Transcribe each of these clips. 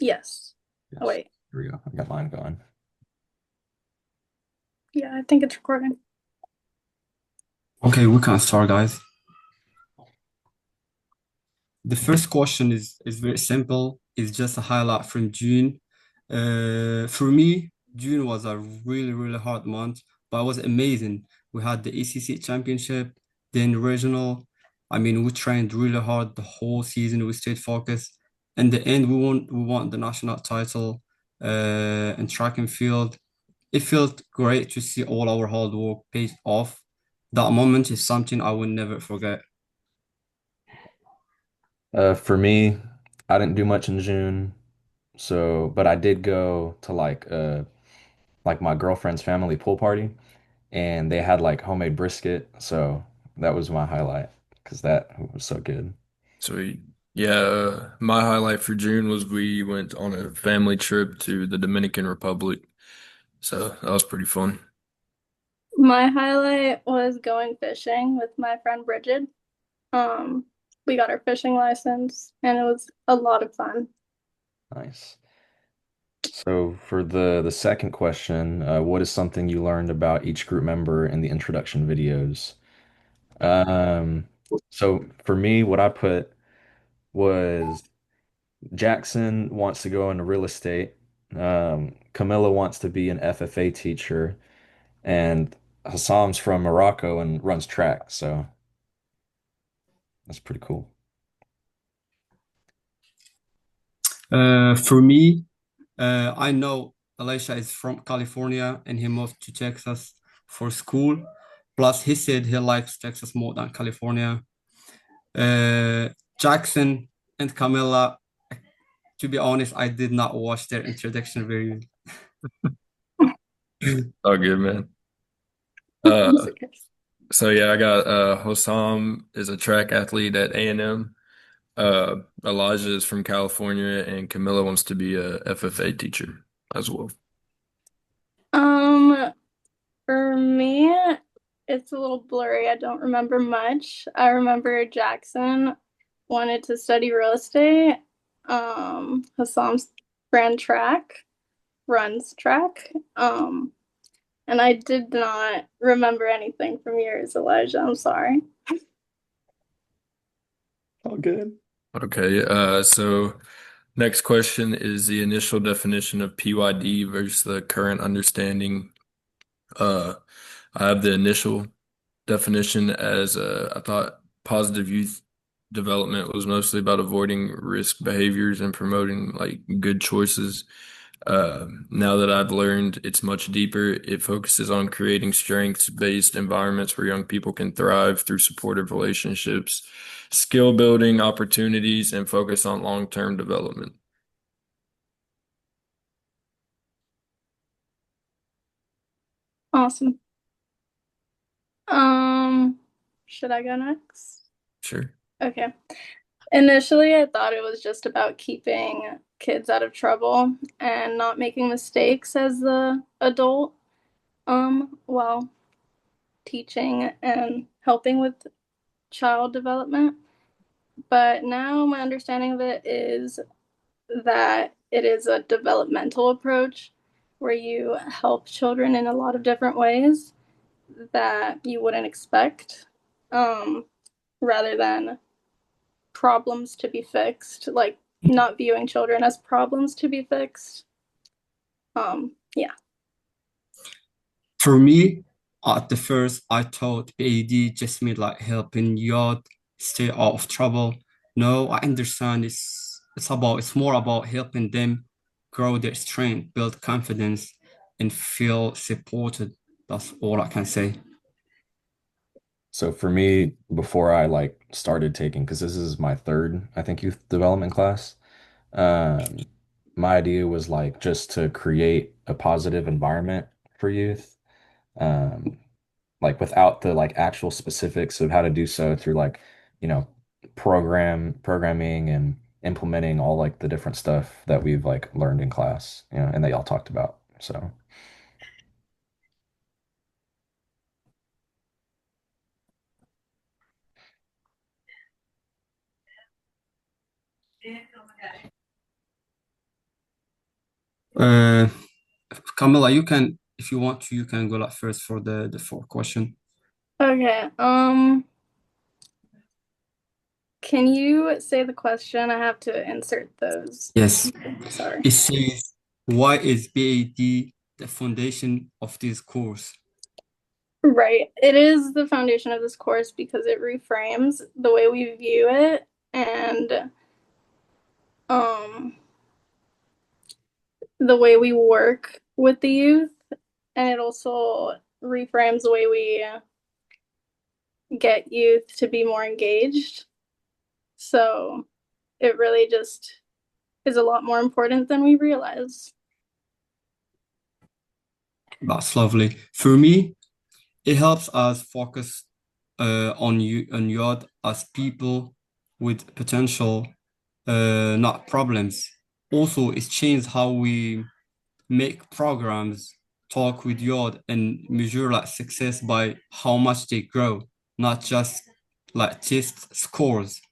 Yes. Oh, Yes. wait. Here we go. I got mine going. Yeah, I think it's recording. Okay, we can start, guys. The first question is very simple. It's just a highlight from June. For me, June was a really hard month, but it was amazing. We had the ACC championship, then regional. I mean, we trained really hard the whole season. We stayed focused. In the end, we won the national title in track and field. It felt great to see all our hard work paid off. That moment is something I will never forget. For me, I didn't do much in June, so but I did go to like my girlfriend's family pool party and they had like homemade brisket, so that was my highlight because that was so good. Sweet. Yeah, my highlight for June was we went on a family trip to the Dominican Republic. So that was pretty fun. My highlight was going fishing with my friend Bridget. Um, we got our fishing license and it was a lot of fun. Nice. So for the second question, what is something you learned about each group member in the introduction videos? Um, so for me, what I put was Jackson wants to go into real estate. Camilla wants to be an FFA teacher, and Hassam's from Morocco and runs track. So that's pretty cool. For me, I know Elisha is from California and he moved to Texas for school. Plus, he said he likes Texas more than California. Uh, Jackson and Camilla, to be honest, I did not watch their introduction very Oh, good, man. Uh, It's okay. so yeah, I got Hossam is a track athlete at A&M. Elijah is from California, and Camilla wants to be a FFA teacher as well. Um, for me, it's a little blurry. I don't remember much. I remember Jackson wanted to study real estate. Hassam's ran track, runs track. And I did not remember anything from yours, Elijah. I'm sorry. All good. Okay, so next question is the initial definition of PYD versus the current understanding. Uh, I have the initial definition as I thought positive youth development was mostly about avoiding risk behaviors and promoting like good choices. Now that I've learned it's much deeper, it focuses on creating strengths-based environments where young people can thrive through supportive relationships, skill building opportunities, and focus on long-term development. Awesome. Um, should I go next? Sure. Okay. Initially, I thought it was just about keeping kids out of trouble and not making mistakes as the adult, while teaching and helping with child development. But now my understanding of it is that it is a developmental approach where you help children in a lot of different ways that you wouldn't expect, um, rather than problems to be fixed, like not viewing children as problems to be fixed. Yeah. For me, at the first, I thought PAD just meant like helping you stay out of trouble. No, I understand it's more about helping them grow their strength, build confidence, and feel supported. That's all I can say. So for me, before I like started taking, because this is my third, I think, youth development class, um, my idea was like just to create a positive environment for youth. Um, like without the like actual specifics of how to do so through like, you know, programming and implementing all like the different stuff that we've like learned in class, and that y'all talked about. So Uh, Camilla, you can, if you want to, you can go like first for the fourth question. Okay. Can you say the question? I have to insert those. Yes, Sorry. it says, why is BAD the foundation of this course? Right. It is the foundation of this course because it reframes the way we view it and um the way we work with the youth, and it also reframes the way we get youth to be more engaged. So it really just is a lot more important than we realize. That's lovely. For me, it helps us focus on youth as people with potential, not problems. Also, it changed how we make programs, talk with youth, and measure like success by how much they grow, not just like test scores.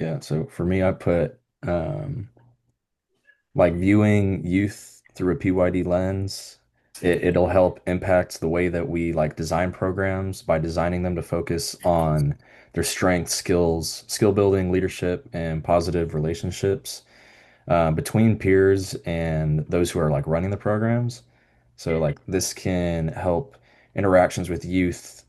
Yeah, so for me, I put like viewing youth through a PYD lens, it'll help impact the way that we like design programs by designing them to focus on their strengths, skills, skill building, leadership, and positive relationships between peers and those who are like running the programs. So like this can help interactions with youth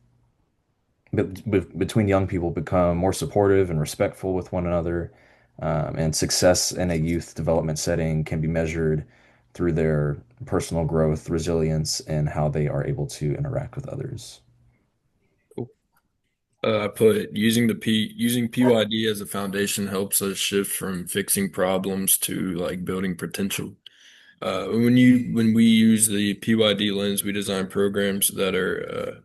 between young people become more supportive and respectful with one another. And success in a youth development setting can be measured through their personal growth, resilience, and how they are able to interact with others. I put using PYD as a foundation helps us shift from fixing problems to like building potential. When we use the PYD lens, we design programs that are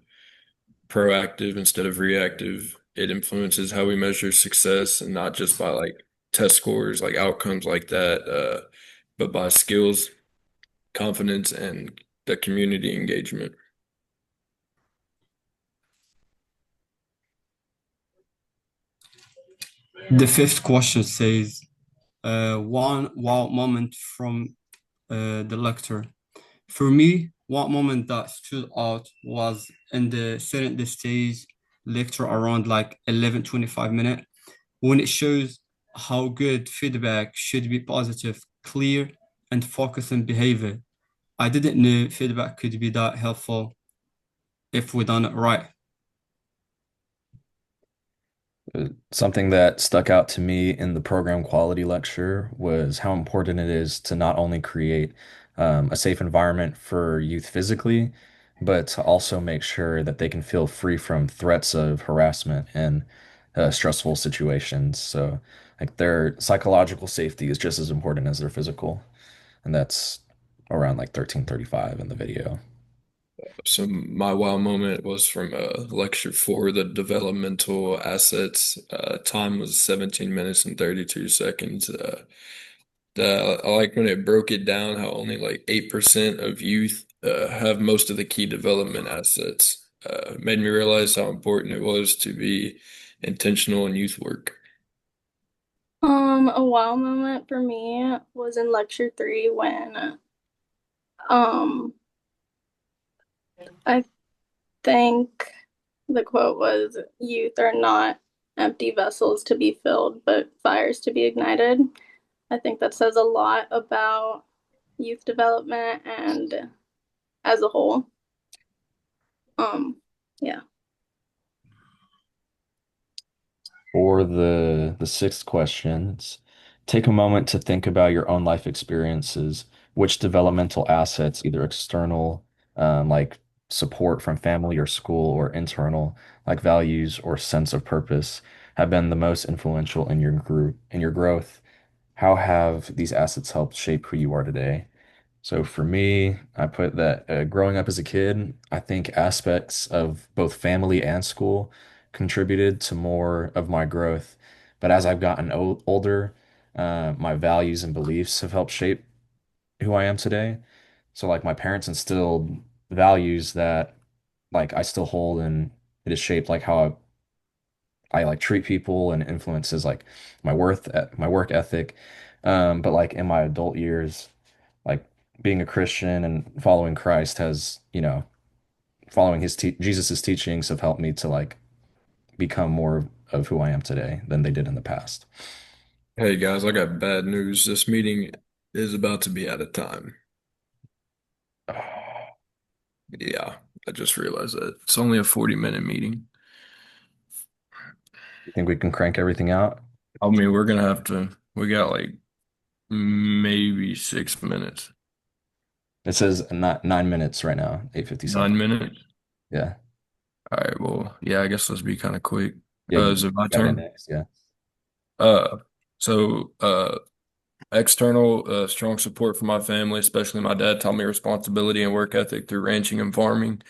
proactive instead of reactive. It influences how we measure success and not just by like test scores, like outcomes like that, but by skills, confidence, and the community engagement. The fifth question says, one wow moment from the lecture. For me, one moment that stood out was in the setting the stage lecture around like 11:25 when it shows how good feedback should be positive, clear, and focused on behavior. I didn't know feedback could be that helpful if we done it right. Something that stuck out to me in the program quality lecture was how important it is to not only create a safe environment for youth physically, but to also make sure that they can feel free from threats of harassment and stressful situations. So, like their psychological safety is just as important as their physical, and that's around like 1335 in the video. So my wow moment was from lecture four, the developmental assets. Time was 17 minutes and 32 seconds. I like when it broke it down how only like 8% of youth have most of the key development assets. Made me realize how important it was to be intentional in youth work. A wow moment for me was in lecture 3 when um I think the quote was, youth are not empty vessels to be filled, but fires to be ignited. I think that says a lot about youth development and as a whole. Um, yeah. For the sixth question, it's take a moment to think about your own life experiences. Which developmental assets, either external, like support from family or school, or internal, like values or sense of purpose, have been the most influential in your group, in your growth? How have these assets helped shape who you are today? So for me, I put that growing up as a kid, I think aspects of both family and school contributed to more of my growth. But as I've gotten older, my values and beliefs have helped shape who I am today. So like my parents instilled values that like I still hold, and it has shaped like how I like treat people and influences like my worth, my work ethic. But like in my adult years, like being a Christian and following Christ has, following his te Jesus's teachings have helped me to like become more of who I am today than they did in the past. Hey guys, I got bad news. This meeting is about to be out of time. Yeah, I just realized that. It's only a 40-minute meeting. You think we can crank everything out? I mean, we got like maybe 6 minutes. It says not 9 minutes right now, 8:57. 9 minutes? Yeah. All right, well, yeah, I guess let's be kind of quick. Yeah, Is it my got it turn? next. Yeah. Uh, so external strong support from my family, especially my dad, taught me responsibility and work ethic through ranching and farming.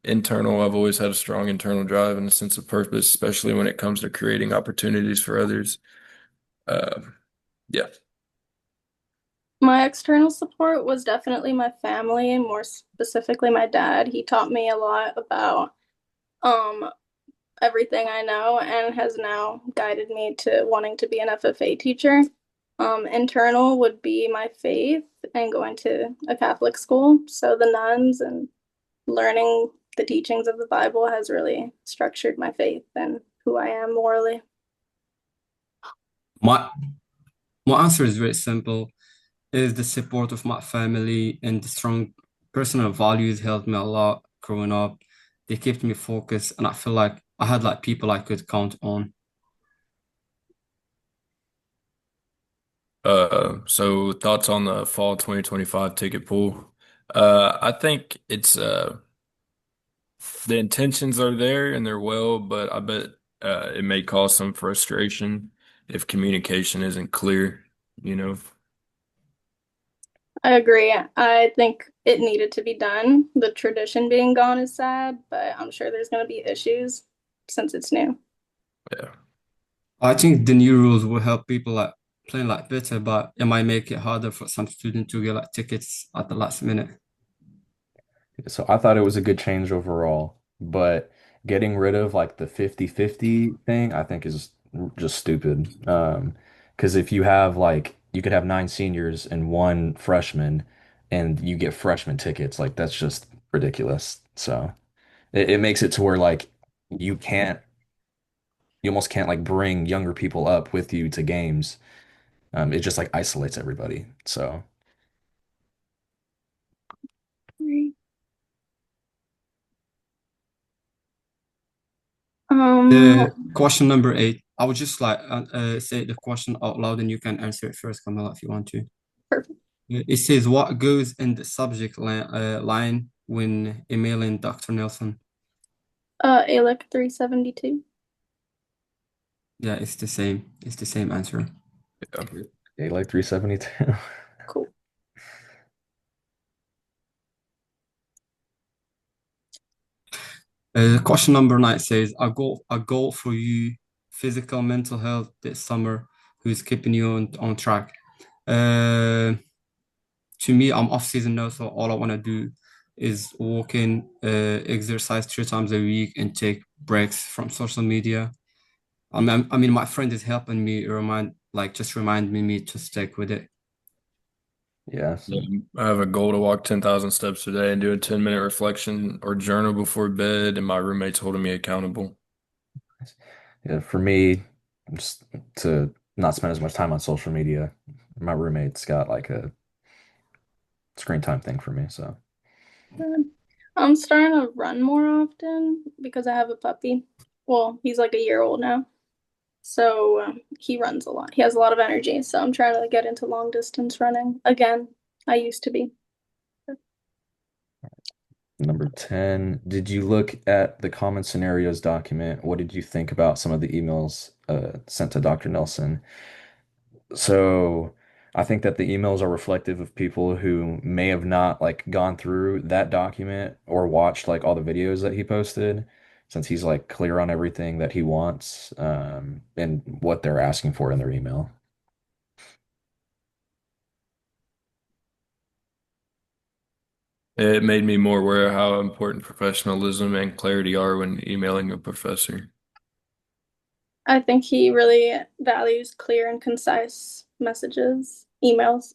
Internal, I've always had a strong internal drive and a sense of purpose, especially when it comes to creating opportunities for others. Uh, yeah. My external support was definitely my family, and more specifically my dad. He taught me a lot about um everything I know and has now guided me to wanting to be an FFA teacher. Internal would be my faith and going to a Catholic school. So the nuns and learning the teachings of the Bible has really structured my faith and who I am morally. My my answer is very simple. Is the support of my family and the strong personal values helped me a lot growing up. They kept me focused, and I feel like I had like people I could count on. So thoughts on the fall 2025 ticket pool? I think it's the intentions are there and they're well, but I bet it may cause some frustration if communication isn't clear, you know. I agree. I think it needed to be done. The tradition being gone is sad, but I'm sure there's going to be issues since it's new. Yeah. I think the new rules will help people like playing like better, but it might make it harder for some students to get like tickets at the last minute. So I thought it was a good change overall, but getting rid of like the 50-50 thing, I think is just stupid. Because if you have like you could have nine seniors and one freshman and you get freshman tickets, like that's just ridiculous. So it makes it to where like you can't you almost can't like bring younger people up with you to games. It just like isolates everybody. So The Um, question number 8, I would just like say the question out loud and you can answer it first, Camilla, if you want to. Perfect. It says, what goes in the subject line when emailing Dr. Nelson? ALEC 372. Yeah, it's the same. It's the same answer. Yeah. yeah, like 372. Cool. Question number 9 says, a goal for you, physical, mental health this summer, who's keeping you on track. To me, I'm off season now, so all I want to do is walk in, exercise 3 times a week, and take breaks from social media. I mean, my friend is helping me just reminding me to stick with it. Yeah. Yeah, I have a goal to walk 10,000 steps a day and do a 10-minute reflection or journal before bed, and my roommate's holding me accountable. Yeah, for me, just to not spend as much time on social media. My roommate's got like a screen time thing for me, so Good. I'm starting to run more often because I have a puppy. Well, he's like a year old now. So he runs a lot. He has a lot of energy. So I'm trying to get into long distance running again. I used to be. number 10, did you look at the common scenarios document? What did you think about some of the emails sent to Dr. Nelson? So I think that the emails are reflective of people who may have not like gone through that document or watched like all the videos that he posted, since he's like clear on everything that he wants and what they're asking for in their email. It made me more aware of how important professionalism and clarity are when emailing a professor. I think he really values clear and concise messages, emails.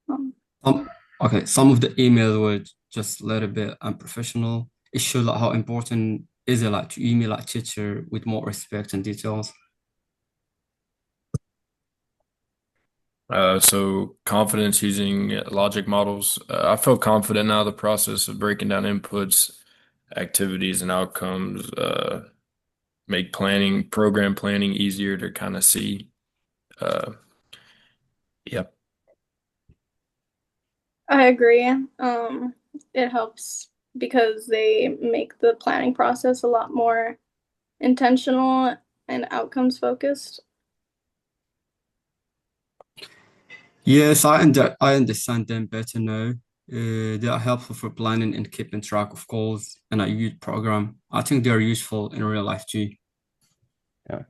Um, Um, okay, some of the emails were just a little bit unprofessional. It showed like how important is it like to email like teacher with more respect and details. So confidence using logic models. I feel confident now. The process of breaking down inputs, activities, and outcomes make program planning easier to kind of see. Uh, yep. I agree. It helps because they make the planning process a lot more intentional and outcomes focused. Yes, I understand them better now. They are helpful for planning and keeping track of goals in a youth program. I think they are useful in real life too. Yeah.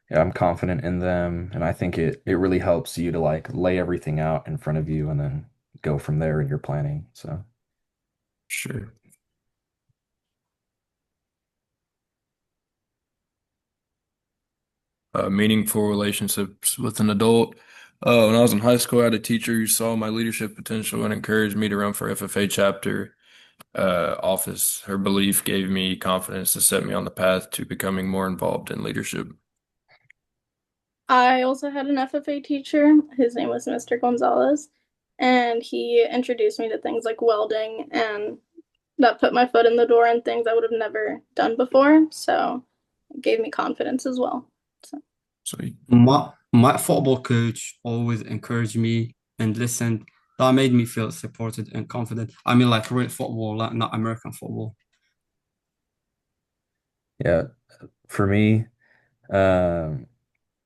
Yeah, I'm confident in them, and I think it really helps you to like lay everything out in front of you and then go from there in your planning. So, Sure. Meaningful relationships with an adult. When I was in high school, I had a teacher who saw my leadership potential and encouraged me to run for FFA chapter office. Her belief gave me confidence to set me on the path to becoming more involved in leadership. I also had an FFA teacher. His name was Mr. Gonzalez, and he introduced me to things like welding, and that put my foot in the door in things I would have never done before. So it gave me confidence as well. So. So My football coach always encouraged me and listened. That made me feel supported and confident. I mean, like real football, like not American football. yeah, for me, um,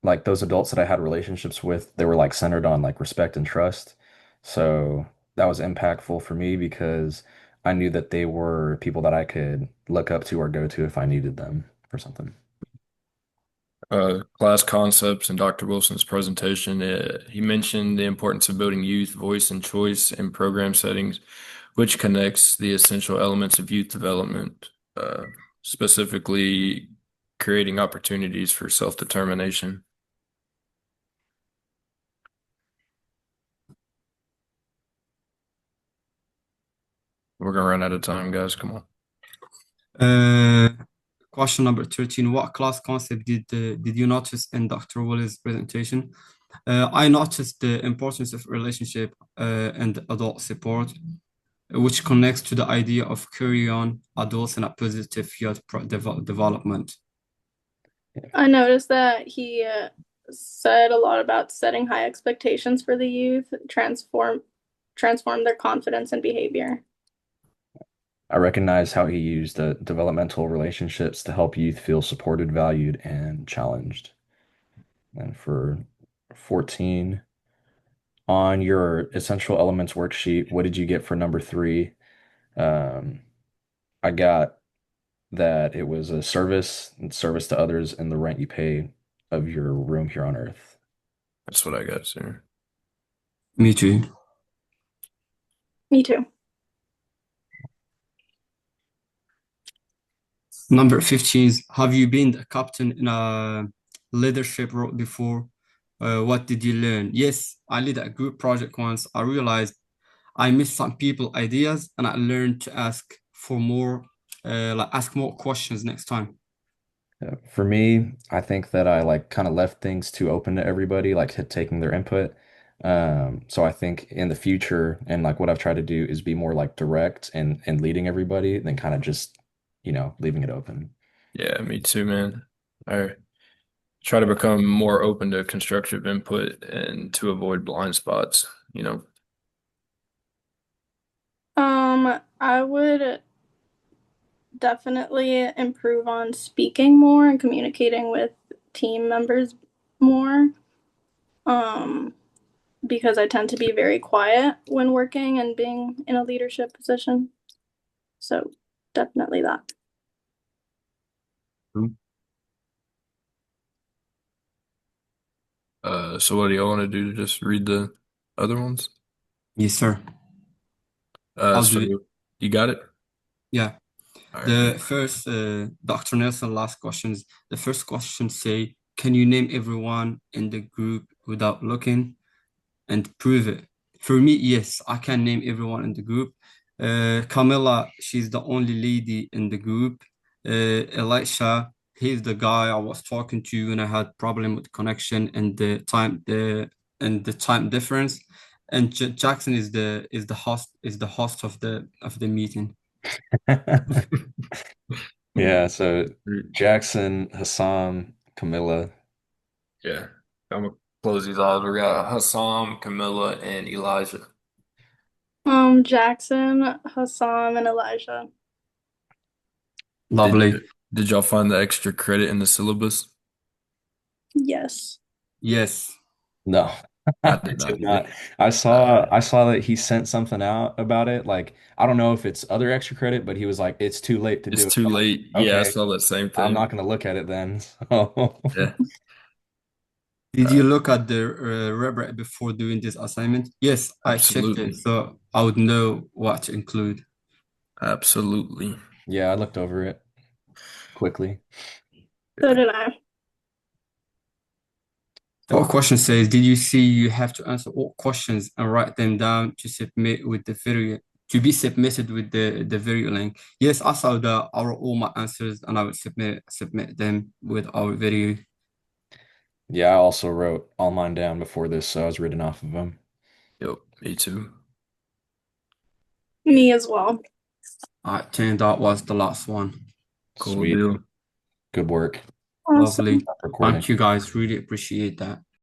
like those adults that I had relationships with, they were like centered on like respect and trust. So that was impactful for me because I knew that they were people that I could look up to or go to if I needed them for something. class concepts in Dr. Wilson's presentation, he mentioned the importance of building youth voice and choice in program settings, which connects the essential elements of youth development, specifically creating opportunities for self-determination. We're gonna run out of time, guys. Come on. Uh, Question number 13. What class concept did you notice in Dr. Willis' presentation? I noticed the importance of relationship and adult support, which connects to the idea of carry on adults in a positive development. I noticed that he said a lot about setting high expectations for the youth, transform their confidence and behavior. I recognize how he used developmental relationships to help youth feel supported, valued, and challenged. And for 14, on your essential elements worksheet, what did you get for number 3? Um, I got that it was a service to others and the rent you pay of your room here on Earth. That's what I got, sir. Me too. Me too. Number 15 is, have you been a captain in a leadership role before? What did you learn? Yes, I led a group project once. I realized I missed some people ideas and I learned to ask more questions next time. For me, I think that I like kind of left things too open to everybody, like taking their input. So I think in the future, and like what I've tried to do is be more like direct and leading everybody than kind of just, leaving it open. Yeah, me too, man. I try to become more open to constructive input and to avoid blind spots, you know. I would definitely improve on speaking more and communicating with team members more. Um, because I tend to be very quiet when working and being in a leadership position. So definitely that. So what do y'all want to do to just read the other ones? Yes, sir. I'll So do it. you got it? Yeah. All right. The first, Dr. Nelson, last questions. The first question say, can you name everyone in the group without looking and prove it. For me, yes, I can name everyone in the group. Camilla, she's the only lady in the group. Elisha, he's the guy I was talking to when I had problem with connection and the time difference. And Jackson is the host of the meeting. Yeah, so Jackson, Hassan, Camilla. Yeah. I'm gonna close these out. We got Hassan, Camilla, and Elijah. Jackson, Hassan, and Elijah. Lovely. Did y'all find the extra credit in the syllabus? Yes. Yes. No, I I did did not. not. I saw that he sent something out about it. Like, I don't know if it's other extra credit, but he was like, it's too late to do It's it. too I'm like, late. Yeah, I okay, saw that same I'm thing. not gonna look at it then. So Yeah. Did you look at the rubric before doing this assignment? Yes, I checked Absolutely. it, so I would know what to include. Absolutely. yeah, I looked over it quickly. So did I. What question says, did you see you have to answer all questions and write them down to submit with the video to be submitted with the video link? Yes, I saw that. I wrote all my answers and I would submit them with our video. Yeah, I also wrote all mine down before this, so I was reading off of them. Yep, me too. Me as well. Turned out was the last one. Cool Sweet. deal. Good work. Awesome. Lovely. Recording. Thank you guys. Really appreciate that.